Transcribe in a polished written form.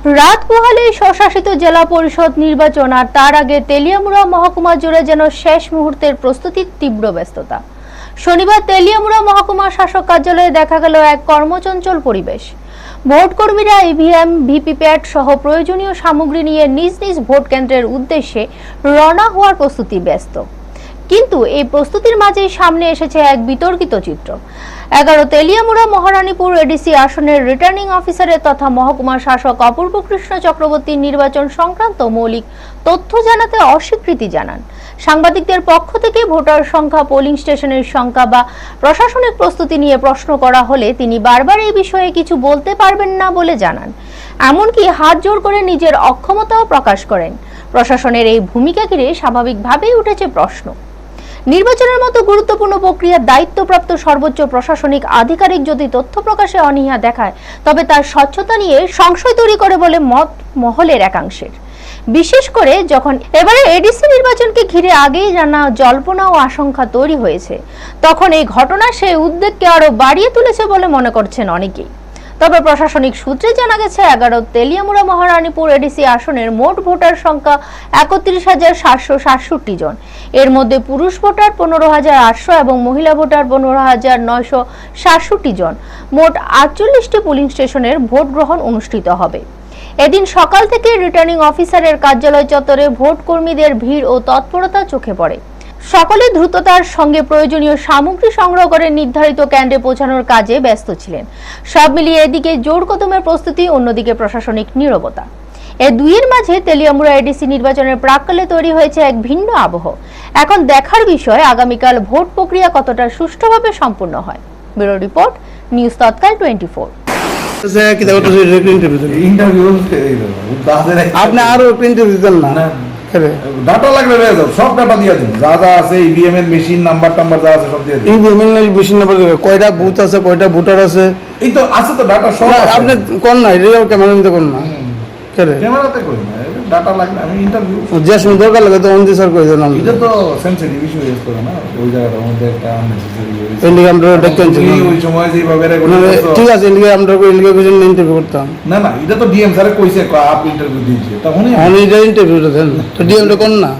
রাত পোহালে স্বশাসিত জেলা পরিষদ নির্বাচন আর তার আগে তেলিয়ামুড়া মহকুমা জুড়ে যেন শেষ মুহূর্তের প্রস্তুতির তীব্র ব্যস্ততা। শনিবার তেলিয়ামুড়া মহকুমা শাসক কার্যালয়ে দেখা গেল এক কর্মচঞ্চল পরিবেশ। ভোটকর্মীরা ইভিএম, ভিভিপ্যাট সহ প্রয়োজনীয় সামগ্রী নিয়ে নিজ নিজ ভোট কেন্দ্রের উদ্দেশ্যে রওনা হওয়ার প্রস্তুতি ব্যস্ত। কিন্তু এই প্রস্তুতির মাঝেই সামনে এসেছে এক বিতর্কিত চিত্র। 11 তেলিয়ামুড়া মহারানীপুর এডিসি আসনের রিটার্নিং অফিসারের তথা মহকুমা শাসক অপূর্ব কৃষ্ণ চক্রবর্তী নির্বাচন সংক্রান্ত মৌলিক তথ্য জানাতে অস্বীকৃতি জানান। সাংবাদিকদের পক্ষ থেকে ভোটার সংখ্যা, পোলিং স্টেশনের সংখ্যা বা প্রশাসনিক প্রস্তুতি নিয়ে প্রশ্ন করা হলে তিনি বারবার এই বিষয়ে কিছু বলতে পারবেন না বলে জানান। এমনকি হাত জোর করে নিজের অক্ষমতাও প্রকাশ করেন। প্রশাসনের এই ভূমিকা ঘিরে স্বাভাবিকভাবেই উঠেছে প্রশ্ন। নির্বাচনের মতো গুরুত্বপূর্ণ প্রক্রিয়ার দায়িত্বপ্রাপ্ত সর্বোচ্চ প্রশাসনিক আধিকারিক যদি তথ্য প্রকাশে অনীহা দেখায়, তবে তার স্বচ্ছতা নিয়ে সংশয় তৈরি করে বলে মত মহলের একাংশের। বিশেষ করে যখন এবারে এডিসি নির্বাচনকে ঘিরে আগেই জানা জল্পনা ও আশঙ্কা তৈরি হয়েছে, তখন এই ঘটনা সেই উদ্বেগকে আরো বাড়িয়ে তুলেছে বলে মনে করছেন অনেকেই। তবে প্রশাসনিক সূত্রে জানা গেছে 11 তেলিয়ামুড়া মহারানীপুর এডিসি আসনের মোট ভোটার সংখ্যা 31,767 জন। এর মধ্যে পুরুষ ভোটার 15,800 এবং মহিলা ভোটার 15,967 জন। মোট 48টি পুলিং স্টেশনের ভোট গ্রহণ অনুষ্ঠিত হবে। এদিন সকাল থেকে রিটার্নিং অফিসারের কার্যালয় চত্বরে ভোট কর্মীদের ভিড় ও তৎপরতা চোখে পড়ে। সকলে দ্রুততার সঙ্গে প্রয়োজনীয় সামগ্রী সংগ্রহ করে নির্ধারিত কেন্দ্রে পৌঁছানোর কাজে ব্যস্ত ছিলেন। সব মিলিয়ে এদিকে জোর কদমের প্রস্তুতি, অন্যদিকে প্রশাসনিক নীরবতা। এই দুইয়ের মাঝে তেলিয়ামুড়া এডিসি নির্বাচনের প্রাক্কালে তৈরি হয়েছে এক ভিন্ন আবহ। এখন দেখার বিষয় আগামীকাল ভোট প্রক্রিয়া কতটা সুষ্ঠুভাবে সম্পূর্ণ হয়। ব্যুরো রিপোর্ট, নিউজ তৎকাল 24। আপনি আরো ইন্টারভিউ দেন না? ডাটা লাগবে সব ডাটা দিয়ে দিন, যা যা আছে ইভিএম এর মেশিন নাম্বার টাম্বার যা আছে সব দিয়ে দিন। ইভিএম এর মেশিন নাম্বার কয়টা বুথ আছে, কয়টা ভোটার আছে, এই তো আছে তো ডাটা সব। আপনি কোন না রিয়েল ক্যামেরা নিতে কোন না ক্যামেরাতে করি না, ডাটা লাগবে। আমি ইন্টারভিউ যে সময় দরকার লাগে তো অন দি স্যার কই দেন। এটা তো সেনসিটিভ ইস্যু ইউজ করে না, ওই জায়গাটার মধ্যে একটা আননেসেসারি ইন্ডিয়া আমরা দেখতেন ওই সময় যেভাবে ঠিক আছে ইন্ডিয়া আমরা ইন্ডিয়া কোজন ইন্টারভিউ করতাম না। না এটা তো ডিএম স্যার কইছে আপ ইন্টারভিউ দিয়েছে, তখনই আমি ইন্টারভিউটা দেন তো ডিএম টা কোন না।